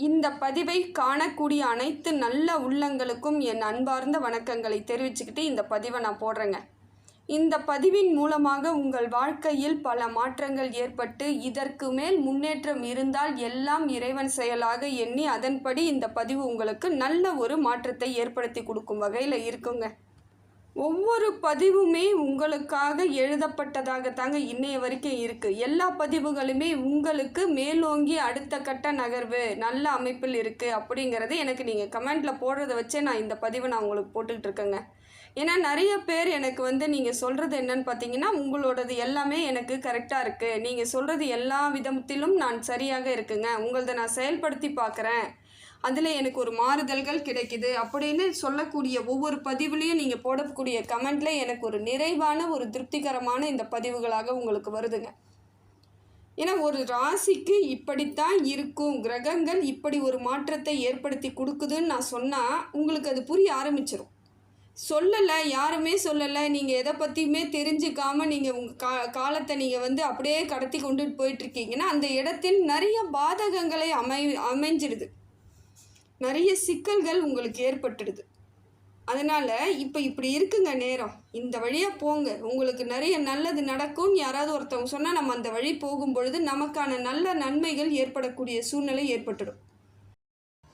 இந்த பதிவை காணக்கூடிய அனைத்து நல்ல உள்ளங்களுக்கும் என் அன்பார்ந்த வணக்கங்களை தெரிவிச்சுக்கிட்டு இந்த பதிவை நான் போடுறேங்க. இந்த பதிவின் மூலமாக உங்கள் வாழ்க்கையில் பல மாற்றங்கள் ஏற்பட்டு இதற்கு மேல் முன்னேற்றம் இருந்தால் எல்லாம் இறைவன் செயலாக எண்ணி அதன்படி இந்த பதிவு உங்களுக்கு நல்ல ஒரு மாற்றத்தை ஏற்படுத்தி கொடுக்கும் வகையில் இருக்குங்க. ஒவ்வொரு பதிவுமே உங்களுக்காக எழுதப்பட்டதாகத்தாங்க இன்னைய வரைக்கும் இருக்குது. எல்லா பதிவுகளுமே உங்களுக்கு மேலோங்கி அடுத்த கட்ட நகர்வு நல்ல அமைப்பில் இருக்குது அப்படிங்கிறது எனக்கு நீங்கள் கமெண்டில் போடுறத வச்சே நான் இந்த பதிவை நான் உங்களுக்கு போட்டுக்கிட்டு இருக்கேங்க. ஏன்னா நிறைய பேர் எனக்கு நீங்கள் சொல்கிறது என்னன்னு பார்த்தீங்கன்னா, உங்களோடது எல்லாமே எனக்கு கரெக்டாக இருக்குது, நீங்கள் சொல்கிறது எல்லா விதத்திலும் நான் சரியாக இருக்குங்க, உங்களதை நான் செயல்படுத்தி பார்க்குறேன், அதில் எனக்கு ஒரு மாறுதல்கள் கிடைக்குது அப்படின்னு சொல்லக்கூடிய ஒவ்வொரு பதிவுலேயும் நீங்கள் போடக்கூடிய கமெண்ட்டில் எனக்கு ஒரு நிறைவான ஒரு திருப்திகரமான இந்த பதிவுகளாக உங்களுக்கு வருதுங்க. ஏன்னா ஒரு ராசிக்கு இப்படித்தான் இருக்கும், கிரகங்கள் இப்படி ஒரு மாற்றத்தை ஏற்படுத்தி கொடுக்குதுன்னு நான் சொன்னால் உங்களுக்கு அது புரிய ஆரம்பிச்சிடும். சொல்லலை, யாருமே சொல்லலை, நீங்கள் எதை பற்றியுமே தெரிஞ்சுக்காமல் நீங்கள் உங்கள் காலத்தை நீங்கள் அப்படியே கடத்தி கொண்டுட்டு போயிட்டுருக்கீங்கன்னா அந்த இடத்தில் நிறைய பாதகங்களை அமைஞ்சிடுது, நிறைய சிக்கல்கள் உங்களுக்கு ஏற்பட்டுடுது. அதனால் இப்போ இப்படி இருக்குங்க நேரம், இந்த வழியாக போங்க, உங்களுக்கு நிறைய நல்லது நடக்கும்னு யாராவது ஒருத்தவங்க சொன்னால் நம்ம அந்த வழி போகும் பொழுது நமக்கான நல்ல நன்மைகள் ஏற்படக்கூடிய சூழ்நிலை ஏற்பட்டுடும்.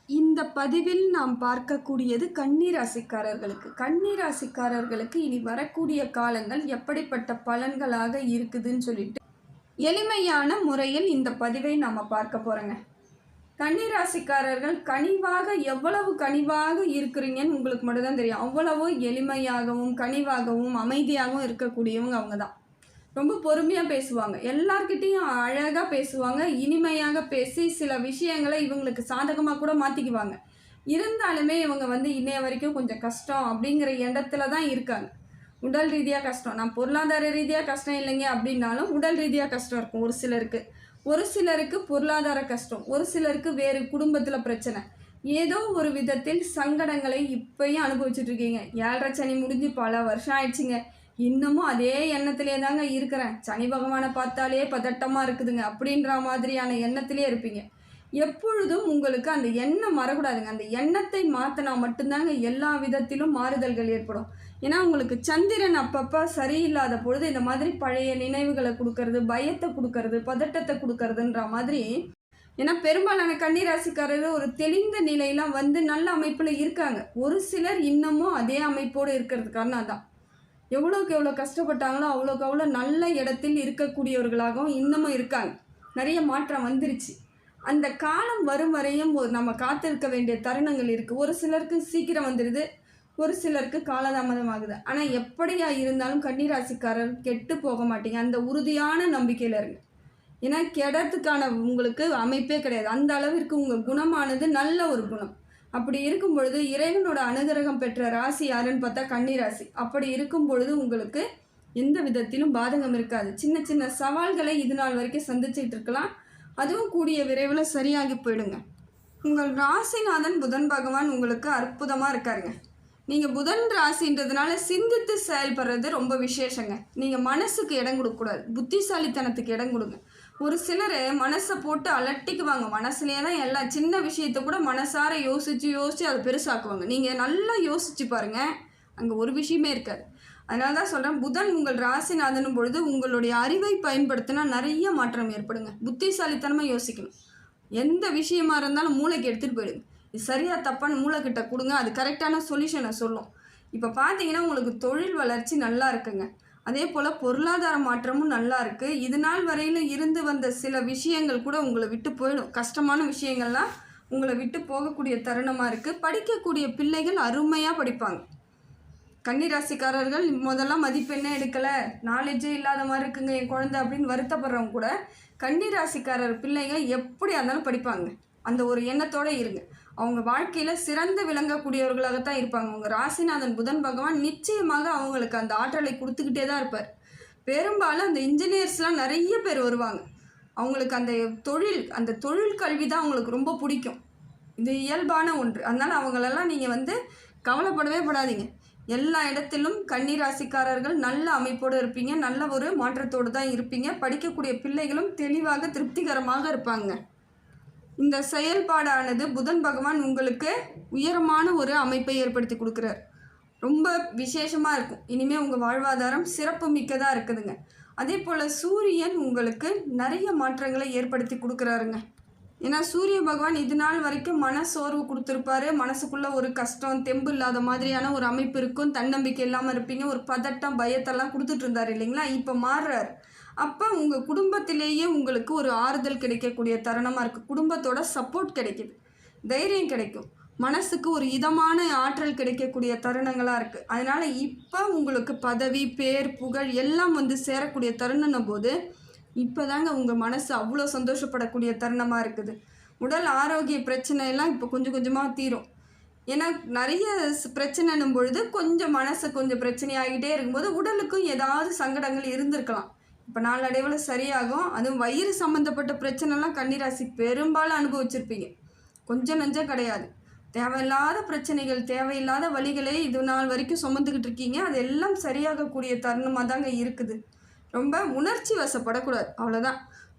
இந்த பதிவில் நாம் பார்க்கக்கூடியது கன்னிராசிக்காரர்களுக்கு. கன்னிராசிக்காரர்களுக்கு இனி வரக்கூடிய காலங்கள் எப்படிப்பட்ட பலன்களாக இருக்குதுன்னு சொல்லிட்டு எளிமையான முறையில் இந்த பதிவை நாம் பார்க்க போகிறோங்க. கன்னிராசிக்காரர்கள் கனிவாக எவ்வளவு கனிவாக இருக்கிறீங்கன்னு உங்களுக்கு மட்டும்தான் தெரியும். அவ்வளவு எளிமையாகவும் கனிவாகவும் அமைதியாகவும் இருக்கக்கூடியவங்க அவங்க தான். ரொம்ப பொறுமையாக பேசுவாங்க, எல்லார்கிட்டையும் அழகாக பேசுவாங்க, இனிமையாக பேசி சில விஷயங்களை இவங்களுக்கு சாதகமாக கூட மாற்றிக்குவாங்க. இருந்தாலுமே இவங்க இன்னைய வரைக்கும் கொஞ்சம் கஷ்டம் அப்படிங்கிற இடத்துல தான் இருக்காங்க. உடல் ரீதியாக கஷ்டம், நான் பொருளாதார ரீதியாக கஷ்டம் இல்லைங்க அப்படின்னாலும் உடல் ரீதியாக கஷ்டம் இருக்கும் ஒரு சிலருக்கு பொருளாதார கஷ்டம், ஒரு சிலருக்கு வேறு குடும்பத்தில் பிரச்சனை, ஏதோ ஒரு விதத்தில் சங்கடங்களை இப்பயும் அனுபவிச்சுட்ருக்கீங்க. 7.5 சனி முடிஞ்சு பல வருஷம் ஆயிடுச்சுங்க, இன்னமும் அதே எண்ணத்திலே தாங்க இருக்கிறேன், சனி பகவானை பார்த்தாலே பதட்டமாக இருக்குதுங்க அப்படின்ற மாதிரியான எண்ணத்திலே இருப்பீங்க. எப்பொழுதும் உங்களுக்கு அந்த எண்ணம் வரக்கூடாதுங்க. அந்த எண்ணத்தை மாற்றினா மட்டும்தாங்க எல்லா விதத்திலும் மாறுதல்கள் ஏற்படும். ஏன்னா உங்களுக்கு சந்திரன் அப்பப்போ சரியில்லாத பொழுது இந்த மாதிரி பழைய நினைவுகளை கொடுக்கறது, பயத்தை கொடுக்கறது, பதட்டத்தை கொடுக்கறதுன்ற மாதிரி. ஏன்னா பெரும்பாலான கன்னிராசிக்காரர்கள் ஒரு தெளிந்த நிலையெல்லாம் நல்ல அமைப்பில் இருக்காங்க. ஒரு சிலர் இன்னமும் அதே அமைப்போடு இருக்கிறதுக்கான அதான் எவ்வளோக்கு எவ்வளோ கஷ்டப்பட்டாங்களோ அவ்வளோக்கு அவ்வளோ நல்ல இடத்தில் இருக்கக்கூடியவர்களாகவும் இன்னமும் இருக்காங்க. நிறைய மாற்றம் வந்துருச்சு. அந்த காலம் வரும் வரையும் நம்ம காத்திருக்க வேண்டிய தருணங்கள் இருக்குது. ஒரு சிலருக்கு சீக்கிரம் வந்துடுது, ஒரு சிலருக்கு காலதாமதம் ஆகுது. ஆனால் எப்படியா இருந்தாலும் கன்னிராசிக்காரர் கெட்டு போக மாட்டீங்க, அந்த உறுதியான நம்பிக்கையில் இருங்க. ஏன்னா கெடத்துக்கான உங்களுக்கு அமைப்பே கிடையாது. அந்த அளவிற்கு உங்கள் குணமானது நல்ல ஒரு குணம். அப்படி இருக்கும் பொழுது இறைவனோட அனுகிரகம் பெற்ற ராசி யாருன்னு பார்த்தா கன்னிராசி. அப்படி இருக்கும் பொழுது உங்களுக்கு எந்த விதத்திலும் பாதகம் இருக்காது. சின்ன சின்ன சவால்களை இது நாள் வரைக்கும் சந்திச்சுட்டு இருக்கலாம், அதுவும் கூடிய விரைவில் சரியாகி போயிடுங்க. உங்கள் ராசிநாதன் புதன் பகவான் உங்களுக்கு அற்புதமாக இருக்காருங்க. நீங்கள் புதன் ராசின்றதுனால சிந்தித்து செயல்படுறது ரொம்ப விசேஷங்க. நீங்கள் மனசுக்கு இடம் கொடுக்கக்கூடாது, புத்திசாலித்தனத்துக்கு இடம் கொடுங்க. ஒரு சிலர் மனசை போட்டு அலட்டிக்குவாங்க, மனசுலேயே தான் எல்லா சின்ன விஷயத்தை கூட மனசார யோசித்து அதை பெருசாக்குவாங்க. நீங்கள் நல்லா யோசிச்சு பாருங்கள், அங்கே ஒரு விஷயமே இருக்காது. அதனால தான் சொல்கிறேன், புதன் உங்கள் ராசிநாதனும் பொழுது உங்களுடைய அறிவை பயன்படுத்தினா நிறைய மாற்றம் ஏற்படுங்க. புத்திசாலித்தனமாக யோசிக்கணும். எந்த விஷயமா இருந்தாலும் மூளைக்கு எடுத்துகிட்டு போயிடுங்க. இது சரியாக தப்பான்னு மூளைக்கிட்ட கொடுங்க, அது கரெக்டான சொல்யூஷனை சொல்லும். இப்போ பார்த்தீங்கன்னா உங்களுக்கு தொழில் வளர்ச்சி நல்லா இருக்குங்க. அதே போல் பொருளாதார மாற்றமும் நல்லா இருக்குது. இது நாள் வரையில் இருந்து வந்த சில விஷயங்கள் கூட உங்களை விட்டு போயிடும். கஷ்டமான விஷயங்கள்லாம் உங்களை விட்டு போகக்கூடிய தருணமாக இருக்குது. படிக்கக்கூடிய பிள்ளைகள் அருமையாக படிப்பாங்க. கன்னிராசிக்காரர்கள் முதல்ல மதிப்பெண்ணே எடுக்கலை, நாலேஜே இல்லாத மாதிரி இருக்குங்க என் குழந்தை அப்படின்னு வருத்தப்படுறவங்க கூட கன்னிராசிக்காரர் பிள்ளைகள் எப்படியா இருந்தாலும் படிப்பாங்க. அந்த ஒரு எண்ணத்தோடு இருங்க. அவங்க வாழ்க்கையில் சிறந்து விளங்கக்கூடியவர்களாகத்தான் இருப்பாங்க. உங்கள் ராசிநாதன் புதன் பகவான் நிச்சயமாக அவங்களுக்கு அந்த ஆற்றலை கொடுத்துக்கிட்டே தான் இருப்பார். பெரும்பாலும் அந்த இன்ஜினியர்ஸ்லாம் நிறைய பேர் வருவாங்க. அவங்களுக்கு அந்த தொழில் கல்வி தான் அவங்களுக்கு ரொம்ப பிடிக்கும். இது இயல்பான ஒன்று. அதனால் அவங்களெல்லாம் நீங்கள் கவலைப்படவே படாதீங்க. எல்லா இடத்திலும் கன்னிராசிக்காரர்கள் நல்ல அமைப்போடு இருப்பீங்க, நல்ல ஒரு மாற்றத்தோடு தான் இருப்பீங்க. படிக்கக்கூடிய பிள்ளைகளும் தெளிவாக திருப்திகரமாக இருப்பாங்க. இந்த செயல்பாடானது புதன் பகவான் உங்களுக்கு உயரமான ஒரு அமைப்பை ஏற்படுத்தி கொடுக்குறார். ரொம்ப விசேஷமாக இருக்கும். இனிமேல் உங்கள் வாழ்வாதாரம் சிறப்பு மிக்கதாக இருக்குதுங்க. அதே போல் சூரியன் உங்களுக்கு நிறைய மாற்றங்களை ஏற்படுத்தி கொடுக்குறாருங்க. ஏன்னா சூரிய பகவான் இது நாள் வரைக்கும் மனசோர்வு கொடுத்துருப்பாரு. மனசுக்குள்ளே ஒரு கஷ்டம், தெம்பு இல்லாத மாதிரியான ஒரு அமைப்பு இருக்கும். தன்னம்பிக்கை இல்லாமல் இருப்பீங்க. ஒரு பதட்டம், பயத்தெல்லாம் கொடுத்துட்டு இருந்தார் இல்லைங்களா? இப்போ மாறுறார். அப்போ உங்கள் குடும்பத்திலேயே உங்களுக்கு ஒரு ஆறுதல் கிடைக்கக்கூடிய தருணமாக இருக்குது. குடும்பத்தோட சப்போர்ட் கிடைக்குது, தைரியம் கிடைக்கும், மனசுக்கு ஒரு இதமான ஆற்றல் கிடைக்கக்கூடிய தருணங்களாக இருக்குது. அதனால் இப்போ உங்களுக்கு பதவி, பேர், புகழ் எல்லாம் வந்து சேரக்கூடிய தருணம் போது இப்போ தாங்க உங்கள் மனசு அவ்வளோ சந்தோஷப்படக்கூடிய தருணமாக இருக்குது. உடல் ஆரோக்கிய பிரச்சனையெல்லாம் இப்போ கொஞ்சம் கொஞ்சமாக தீரும். ஏன்னா நிறைய பிரச்சனைன்னும் பொழுது கொஞ்சம் மனசு கொஞ்சம் பிரச்சனையாகிட்டே இருக்கும்போது உடலுக்கும் ஏதாவது சங்கடங்கள் இருந்திருக்கலாம். இப்போ நாளடைவில் சரியாகும். அதுவும் வயிறு சம்மந்தப்பட்ட பிரச்சனைலாம் கன்னிராசி பெரும்பாலும் அனுபவிச்சிருப்பீங்க. கொஞ்சம் நஞ்சம் கிடையாது. தேவையில்லாத பிரச்சனைகள், தேவையில்லாத வழிகளை இது நாள் வரைக்கும் சுமந்துக்கிட்டு இருக்கீங்க. அது எல்லாம் சரியாகக்கூடிய தருணமாக தாங்க இருக்குது. ரொம்ப உணர்ச்சி வசப்படக்கூடாது, அவ்வளோதான்.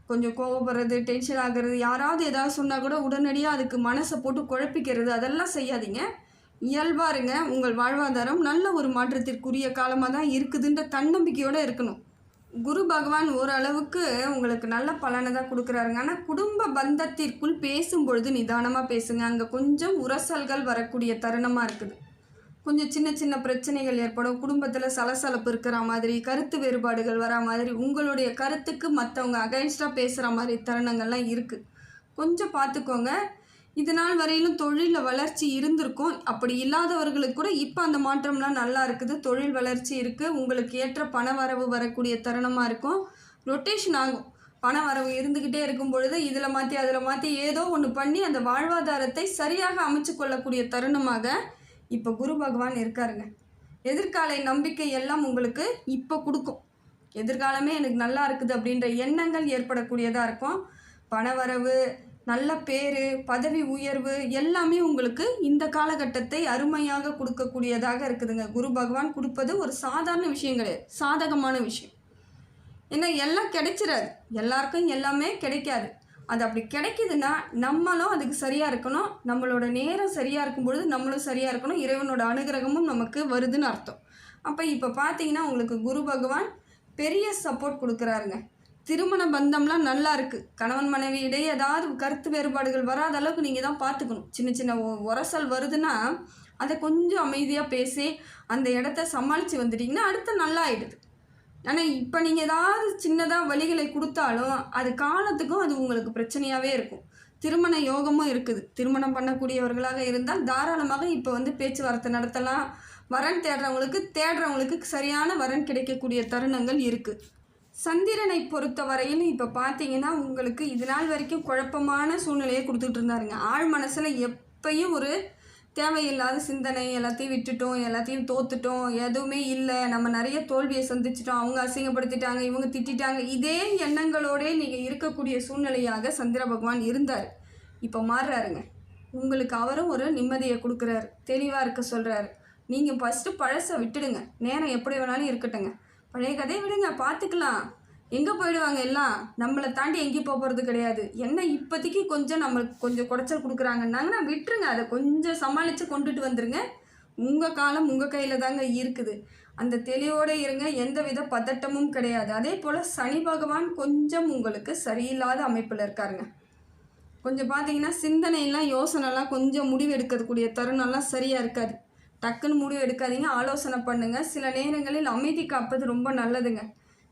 கொஞ்சம் கோவப்படுறது, டென்ஷன் ஆகிறது, யாராவது ஏதாவது சொன்னால் கூட உடனடியாக அதுக்கு மனசை போட்டு குழப்பிக்கிறது, அதெல்லாம் செய்யாதீங்க. இயல்பாக இருங்க. உங்கள் வாழ்வாதாரம் நல்ல ஒரு மாற்றத்திற்குரிய காலமாக தான் இருக்குதுன்ற தன்னம்பிக்கையோடு இருக்கணும். குரு பகவான் ஓரளவுக்கு உங்களுக்கு நல்ல பலனை தான் கொடுக்குறாருங்க. ஆனால் குடும்ப பந்தத்திற்குள் பேசும்பொழுது நிதானமாக பேசுங்க. அங்கே கொஞ்சம் உரசல்கள் வரக்கூடிய தருணமாக இருக்குது. கொஞ்சம் சின்ன சின்ன பிரச்சனைகள் ஏற்படும். குடும்பத்தில் சலசலப்பு இருக்கிற மாதிரி, கருத்து வேறுபாடுகள் வரா மாதிரி, உங்களுடைய கருத்துக்கு மற்றவங்க அகைன்ஸ்டாக பேசுகிற மாதிரி தருணங்கள்லாம் இருக்குது. கொஞ்சம் பார்த்துக்கோங்க. இது நாள் வரையிலும் தொழிலில் வளர்ச்சி இருந்திருக்கும். அப்படி இல்லாதவர்களுக்கு கூட இப்போ அந்த மாற்றம்லாம் நல்லா இருக்குது. தொழில் வளர்ச்சி இருக்குது. உங்களுக்கு ஏற்ற பண வரவு வரக்கூடிய தருணமாக இருக்கும். ரொட்டேஷன் ஆகும். பண வரவு இருந்துக்கிட்டே இருக்கும் பொழுது இதில் மாற்றி அதில் மாற்றி ஏதோ ஒன்று பண்ணி அந்த வாழ்வாதாரத்தை சரியாக அமைச்சு கொள்ளக்கூடிய தருணமாக இப்போ குரு பகவான் இருக்காருங்க. எதிர்கால நம்பிக்கை எல்லாம் உங்களுக்கு இப்போ கொடுக்கும். எதிர்காலமே எனக்கு நல்லா இருக்குது அப்படின்ற எண்ணங்கள் ஏற்படக்கூடியதாக இருக்கும். பணவரவு, நல்ல பேர், பதவி உயர்வு எல்லாமே உங்களுக்கு இந்த காலகட்டத்தை அருமையாக கொடுக்கக்கூடியதாக இருக்குதுங்க. குரு பகவான் கொடுப்பது ஒரு சாதாரண விஷயம் கிடையாது, சாதகமான விஷயம். ஏன்னா எல்லாம் கிடைச்சிடாது, எல்லாருக்கும் எல்லாமே கிடைக்காது. அது அப்படி கிடைக்குதுன்னா நம்மளும் அதுக்கு சரியாக இருக்கணும். நம்மளோட நேரம் சரியாக இருக்கும் பொழுது நம்மளும் சரியாக இருக்கணும். இறைவனோட அனுகிரகமும் நமக்கு வருதுன்னு அர்த்தம். அப்போ இப்போ பார்த்தீங்கன்னா உங்களுக்கு குரு பகவான் பெரிய சப்போர்ட் கொடுக்குறாருங்க. திருமண பந்தம்லாம் நல்லா இருக்குது. கணவன் மனைவி இடையே ஏதாவது கருத்து வேறுபாடுகள் வராத அளவுக்கு நீங்கள் தான் பார்த்துக்கணும். சின்ன சின்ன உரசல் வருதுன்னா அதை கொஞ்சம் அமைதியாக பேசி அந்த இடத்த சமாளித்து வந்துட்டிங்கன்னா அடுத்து நல்லா ஆகிடுது. ஆனால் இப்போ நீங்கள் ஏதாவது சின்னதாக வழிகளை கொடுத்தாலும் அது காலத்துக்கும் அது உங்களுக்கு பிரச்சனையாகவே இருக்கும். திருமண யோகமும் இருக்குது. திருமணம் பண்ணக்கூடியவர்களாக இருந்தால் தாராளமாக இப்போ வந்து பேச்சுவார்த்தை நடத்தலாம். வரன் தேடுறவங்களுக்கு சரியான வரன் கிடைக்கக்கூடிய தருணங்கள் இருக்குது. சந்திரனை பொறுத்த வரையிலும் இப்போ பார்த்தீங்கன்னா உங்களுக்கு இது நாள் வரைக்கும் குழப்பமான சூழ்நிலையை கொடுத்துட்டு இருந்தாருங்க. ஆழ் மனசில் எப்பயும் ஒரு தேவையில்லாத சிந்தனை, எல்லாத்தையும் விட்டுட்டோம், எல்லாத்தையும் தோத்துட்டோம், எதுவுமே இல்லை, நம்ம நிறைய தோல்வியை சந்திச்சிட்டோம், அவங்க அசிங்கப்படுத்திட்டாங்க, இவங்க திட்டாங்க, இதே எண்ணங்களோடே நீங்கள் இருக்கக்கூடிய சூழ்நிலையாக சந்திர பகவான் இருந்தார். இப்போ மாறுறாருங்க. உங்களுக்கு அவரும் ஒரு நிம்மதியை கொடுக்குறாரு, தெளிவாக இருக்க சொல்கிறாரு. நீங்கள் ஃபஸ்ட்டு பழசை விட்டுடுங்க. நேரம் எப்படி வேணாலும் இருக்கட்டுங்க. பழைய கதையை விடுங்க, பார்த்துக்கலாம். எங்கே போயிடுவாங்க எல்லாம், நம்மளை தாண்டி எங்கேயும் போகிறது கிடையாது. என்ன இப்போதைக்கு கொஞ்சம் நம்மளுக்கு கொஞ்சம் குடைச்சல் கொடுக்குறாங்கன்னாங்கன்னா விட்டுருங்க. அதை கொஞ்சம் சமாளித்து கொண்டுட்டு வந்துடுங்க. உங்கள் காலம் உங்கள் கையில் தாங்க இருக்குது. அந்த தெளிவோடு இருங்க. எந்த வித பதட்டமும் கிடையாது. அதே போல் சனி பகவான் கொஞ்சம் உங்களுக்கு சரியில்லாத அமைப்பில் இருக்காருங்க. கொஞ்சம் பார்த்தீங்கன்னா சிந்தனையெல்லாம், யோசனைலாம் கொஞ்சம் முடிவு எடுக்கக்கூடிய தருணம்லாம் சரியாக இருக்காது. டக்குன்னு முடிவு எடுக்காதீங்க, ஆலோசனை பண்ணுங்கள். சில நேரங்களில் அமைதி காப்பது ரொம்ப நல்லதுங்க.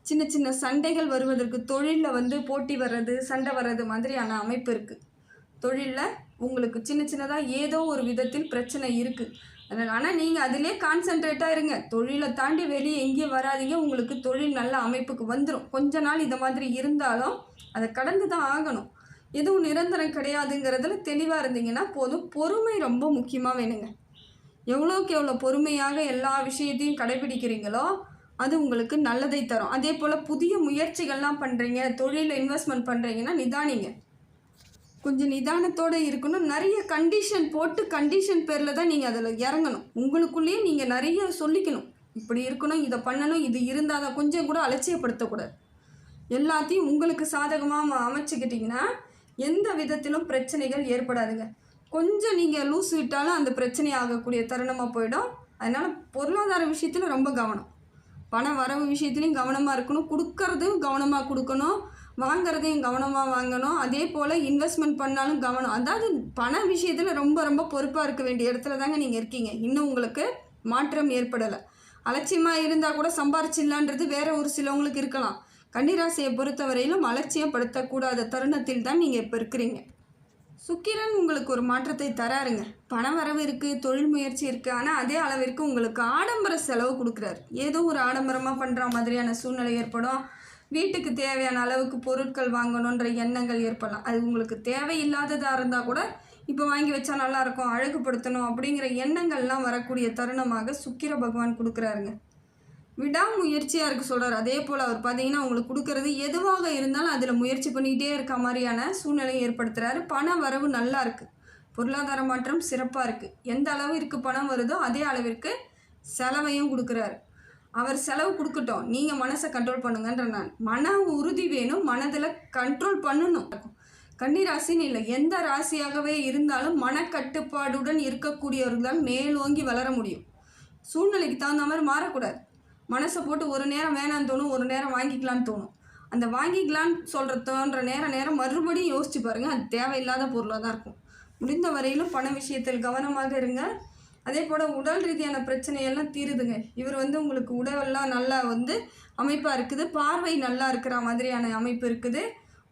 சின்ன சின்ன சண்டைகள் வருவதற்கு, தொழிலில் வந்து போட்டி வர்றது, சண்டை வர்றது மாதிரியான அமைப்பு இருக்குது. தொழிலில் உங்களுக்கு சின்ன சின்னதாக ஏதோ ஒரு விதத்தில் பிரச்சனை இருக்குது. ஆனால் நீங்கள் அதிலே கான்சன்ட்ரேட்டாக இருங்க. தொழிலை தாண்டி வெளியே எங்கேயும் வராதிங்க. உங்களுக்கு தொழில் நல்ல அமைப்புக்கு வந்துடும். கொஞ்ச நாள் இந்த மாதிரி இருந்தாலும் அதை கடந்து தான் ஆகணும். எதுவும் நிரந்தரம் கிடையாதுங்கிறதுல தெளிவாக இருந்தீங்கன்னா போதும். பொறுமை ரொம்ப முக்கியமாக வேணுங்க. எவ்வளோக்கு எவ்வளோ பொறுமையாக எல்லா விஷயத்தையும் கடைபிடிக்கிறீங்களோ அது உங்களுக்கு நல்லதை தரும். அதே போல் புதிய முயற்சிகள்லாம் பண்ணுறீங்க, தொழிலில் இன்வெஸ்ட்மெண்ட் பண்ணுறீங்கன்னா நிதானிங்க. கொஞ்சம் நிதானத்தோடு இருக்கணும். நிறைய கண்டிஷன் போட்டு கண்டிஷன் பேரில் தான் நீங்கள் அதில் இறங்கணும். உங்களுக்குள்ளேயே நீங்கள் நிறைய சொல்லிக்கணும். இப்படி இருக்கணும், இதை பண்ணணும், இது இருந்தால் தான். கொஞ்சம் கூட அலட்சியப்படுத்தக்கூடாது. எல்லாத்தையும் உங்களுக்கு சாதகமாக அமைச்சிக்கிட்டிங்கன்னா எந்த விதத்திலும் பிரச்சனைகள் ஏற்படாதுங்க. கொஞ்சம் நீங்கள் லூஸ் விட்டாலும் அந்த பிரச்சனை ஆகக்கூடிய தருணமாக போயிடும். அதனால் பொருளாதார விஷயத்தில் ரொம்ப கவனம். பண வரவு விஷயத்துலையும் கவனமாக இருக்கணும், கொடுக்கறதும் கவனமாக கொடுக்கணும், வாங்கிறதையும் கவனமாக வாங்கணும். அதே போல் இன்வெஸ்ட்மெண்ட் பண்ணாலும் கவனம். அதாவது பண விஷயத்தில் ரொம்ப ரொம்ப பொறுப்பாக இருக்க வேண்டிய இடத்துல தாங்க நீங்கள் இருக்கீங்க. இன்னும் உங்களுக்கு மாற்றம் ஏற்படலை. அலட்சியமாக இருந்தால் கூட சம்பாரிச்சிடலான்றது வேற ஒரு சிலவங்களுக்கு இருக்கலாம். கன்னிராசியை பொறுத்தவரையிலும் அலட்சியப்படுத்தக்கூடாத தருணத்தில் தான் நீங்கள் இப்போ இருக்கிறீங்க. சுக்கிரன் உங்களுக்கு ஒரு மாற்றத்தை தராருங்க. பண வரவு இருக்குது, தொழில் முயற்சி இருக்குது. ஆனால் அதே அளவிற்கு உங்களுக்கு ஆடம்பர செலவு கொடுக்குறாரு. ஏதோ ஒரு ஆடம்பரமாக பண்ணுற மாதிரியான சூழ்நிலை ஏற்படும். வீட்டுக்கு தேவையான அளவுக்கு பொருட்கள் வாங்கணுன்ற எண்ணங்கள் ஏற்படலாம். அது உங்களுக்கு தேவையில்லாததாக இருந்தால் கூட இப்போ வாங்கி வச்சா நல்லாயிருக்கும், அழகுபடுத்தணும் அப்படிங்கிற எண்ணங்கள்லாம் வரக்கூடிய தருணமாக சுக்கிர பகவான் கொடுக்குறாருங்க. விடாமுயற்சியாக இருக்க சொல்கிறார். அதே போல் அவர் பார்த்தீங்கன்னா உங்களுக்கு கொடுக்கறது எதுவாக இருந்தாலும் அதில் முயற்சி பண்ணிக்கிட்டே இருக்க மாதிரியான சூழ்நிலையை ஏற்படுத்துகிறாரு. பண வரவு நல்லா இருக்குது, பொருளாதார மாற்றம் சிறப்பாக இருக்குது. எந்த அளவிற்கு பணம் வருதோ அதே அளவிற்கு செலவையும் கொடுக்குறாரு. அவர் செலவு கொடுக்கட்டும், நீங்கள் மனசை கண்ட்ரோல் பண்ணுங்கன்ற நான். மன உறுதி வேணும், மனதில் கண்ட்ரோல் பண்ணணும். கன்னிராசின்னு இல்லை, எந்த ராசியாகவே இருந்தாலும் மனக்கட்டுப்பாடுடன் இருக்கக்கூடியவர்களால் மேலோங்கி வளர முடியும். சூழ்நிலைக்கு தகுந்த மாதிரி மாறக்கூடாது. மனசை போட்டு ஒரு நேரம் வேணான்னு தோணும், ஒரு நேரம் வாங்கிக்கலான்னு தோணும். அந்த வாங்கிக்கலான்னு தோன்ற நேரம் மறுபடியும் யோசிச்சு பாருங்கள், அது தேவையில்லாத பொருளாக தான் இருக்கும். முடிந்த வரையிலும் பண விஷயத்தில் கவனமாக இருங்க. அதே போல் உடல் ரீதியான பிரச்சனையெல்லாம் தீருதுங்க. இவர் உங்களுக்கு உடலெல்லாம் நல்லா அமைப்பாக இருக்குது, பார்வை நல்லா இருக்கிற மாதிரியான அமைப்பு இருக்குது.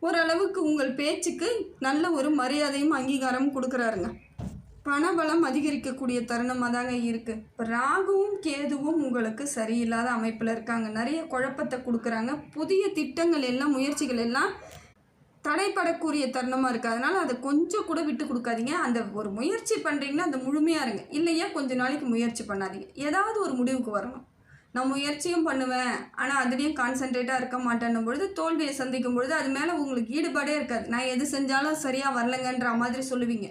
ஓரளவுக்கு உங்கள் பேச்சுக்கு நல்ல ஒரு மரியாதையும் அங்கீகாரமும் கொடுக்குறாருங்க. பணபலம் அதிகரிக்கக்கூடிய தருணமாக தாங்க இருக்குது. இப்போ ராகுவும் கேதுவும் உங்களுக்கு சரியில்லாத அமைப்பில் இருக்காங்க. நிறைய குழப்பத்தை கொடுக்குறாங்க. புதிய திட்டங்கள் எல்லாம், முயற்சிகள் எல்லாம் தடைப்படக்கூடிய தருணமாக இருக்குது. அதனால் அதை கொஞ்சம் கூட விட்டு கொடுக்காதீங்க. அந்த ஒரு முயற்சி பண்ணுறீங்கன்னா அந்த முழுமையாக இருங்க. இல்லையா கொஞ்சம் நாளைக்கு முயற்சி பண்ணாதீங்க. ஏதாவது ஒரு முடிவுக்கு வரணும். நான் முயற்சியும் பண்ணுவேன், ஆனால் அதுலேயும் கான்சன்ட்ரேட்டாக இருக்க மாட்டேன்னும் பொழுது, தோல்வியை சந்திக்கும் பொழுது அது மேலே உங்களுக்கு ஈடுபாடே இருக்காது. நான் எது செஞ்சாலும் சரியாக வரலங்கன்ற மாதிரி சொல்லுவீங்க.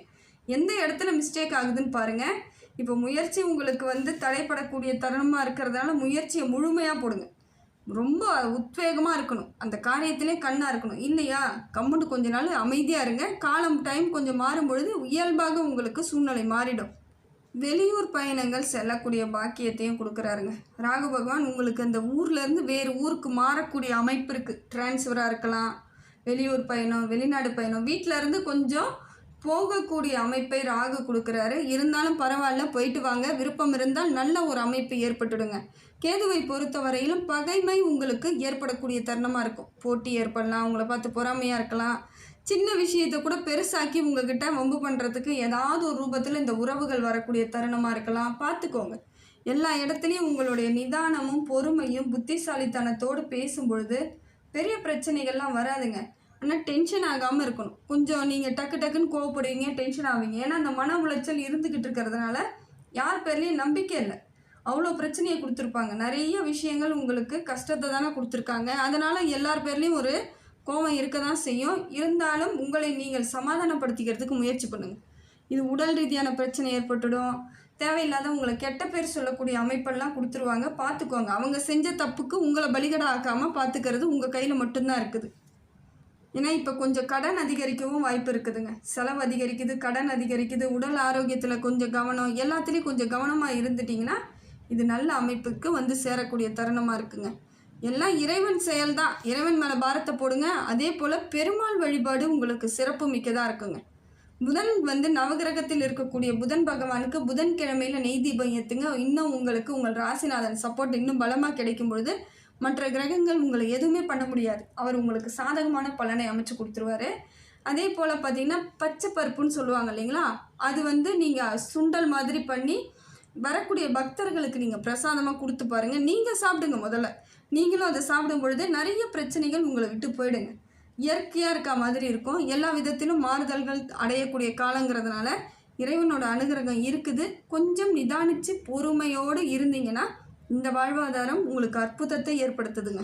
எந்த இடத்துல மிஸ்டேக் ஆகுதுன்னு பாருங்கள். இப்போ முயற்சி உங்களுக்கு தடைப்படக்கூடிய தருணமாக இருக்கிறதுனால முயற்சியை முழுமையாக போடுங்க. ரொம்ப உத்வேகமாக இருக்கணும், அந்த காரியத்திலே கண்ணாக இருக்கணும். இல்லையா கம்முன்னு கொஞ்ச நாள் அமைதியாக இருங்க. டைம் கொஞ்சம் மாறும் பொழுது இயல்பாக உங்களுக்கு சூழ்நிலை மாறிடும். வெளியூர் பயணங்கள் செல்லக்கூடிய பாக்கியத்தையும் கொடுக்குறாருங்க. ராகு பகவான் உங்களுக்கு அந்த ஊர்லேருந்து வேறு ஊருக்கு மாறக்கூடிய அமைப்பு இருக்குது. டிரான்ஸ்ஃபராக இருக்கலாம், வெளியூர் பயணம், வெளிநாடு பயணம், வீட்டிலேருந்து கொஞ்சம் போகக்கூடிய அமைப்பை ராகு கொடுக்குறாரு. இருந்தாலும் பரவாயில்ல, போயிட்டு வாங்க. விருப்பம் இருந்தால் நல்ல ஒரு அமைப்பு ஏற்பட்டுடுங்க. கேதுவை பொறுத்த வரையிலும் பகைமை உங்களுக்கு ஏற்படக்கூடிய தருணமாக இருக்கும். போட்டி ஏற்படலாம், உங்களை பார்த்து பொறாமையாக இருக்கலாம். சின்ன விஷயத்தை கூட பெருசாக்கி உங்ககிட்ட வம்பு பண்ணுறதுக்கு ஏதாவது ஒரு ரூபத்தில் இந்த உறவுகள் வரக்கூடிய தருணமாக இருக்கலாம். பார்த்துக்கோங்க. எல்லா இடத்துலையும் உங்களுடைய நிதானமும் பொறுமையும் புத்திசாலித்தனத்தோடு பேசும் பொழுது பெரிய பிரச்சனைகள்லாம் வராதுங்க. ஆனால் டென்ஷன் ஆகாமல் இருக்கணும். கொஞ்சம் நீங்கள் டக்குன்னு கோவப்படுவீங்க, டென்ஷன் ஆவீங்க. ஏன்னா அந்த மன உளைச்சல் இருந்துக்கிட்டு இருக்கிறதுனால யார் பேர்லேயும் நம்பிக்கை இல்லை. அவ்வளோ பிரச்சனையை கொடுத்துருப்பாங்க. நிறைய விஷயங்கள் உங்களுக்கு கஷ்டத்தை தானே கொடுத்துருக்காங்க. அதனால் எல்லார் பேர்லேயும் ஒரு கோபம் இருக்க தான் செய்யும். இருந்தாலும் உங்களை நீங்கள் சமாதானப்படுத்திக்கிறதுக்கு முயற்சி பண்ணுங்கள். இது உடல் ரீதியான பிரச்சனை ஏற்பட்டுடும். தேவையில்லாத உங்களை கெட்ட பேர் சொல்லக்கூடிய அமைப்பெல்லாம் கொடுத்துருவாங்க. பார்த்துக்கோங்க. அவங்க செஞ்ச தப்புக்கு உங்களை பலிகடா ஆக்காமல் பார்த்துக்கிறது உங்கள் கையில் மட்டும்தான் இருக்குது. ஏன்னா இப்போ கொஞ்சம் கடன் அதிகரிக்கவும் வாய்ப்பு இருக்குதுங்க. செலவு அதிகரிக்குது, கடன் அதிகரிக்குது. உடல் ஆரோக்கியத்தில் கொஞ்சம் கவனம், எல்லாத்துலேயும் கொஞ்சம் கவனமாக இருந்துட்டிங்கன்னா இது நல்ல அமைப்புக்கு சேரக்கூடிய தருணமாக இருக்குங்க. எல்லாம் இறைவன் செயல்தான். இறைவன் மேலே பாரத்தை போடுங்க. அதே போல் பெருமாள் வழிபாடு உங்களுக்கு சிறப்பு மிக்கதாக இருக்குங்க. புதன் நவகிரகத்தில் இருக்கக்கூடிய புதன் பகவானுக்கு புதன்கிழமையில் நெய் தீபம் ஏற்றுங்க. இன்னும் உங்களுக்கு உங்கள் ராசிநாதன் சப்போர்ட் இன்னும் பலமாக கிடைக்கும் பொழுது மற்ற கிரகங்கள் உங்களை எதுவுமே பண்ண முடியாது. அவர் உங்களுக்கு சாதகமான பலனை அமைச்சு கொடுத்துருவாரு. அதே போல் பார்த்திங்கன்னா பச்சை பருப்புன்னு சொல்லுவாங்க இல்லைங்களா, அது நீங்கள் சுண்டல் மாதிரி பண்ணி வரக்கூடிய பக்தர்களுக்கு நீங்கள் பிரசாதமாக கொடுத்து பாருங்கள். நீங்கள் சாப்பிடுங்க. முதல்ல நீங்களும் அதை சாப்பிடும் பொழுது நிறைய பிரச்சனைகள் உங்களை விட்டு போயிடுங்க. இயற்கையாக இருக்க மாதிரி இருக்கும். எல்லா விதத்திலும் மாறுதல்கள் அடையக்கூடிய காலங்கிறதுனால இறைவனோட அனுகிரகம் இருக்குது. கொஞ்சம் நிதானித்து பொறுமையோடு இருந்தீங்கன்னா இந்த வாழ்வாதாரம் உங்களுக்கு அற்புதத்தை ஏற்படுத்துதுங்க.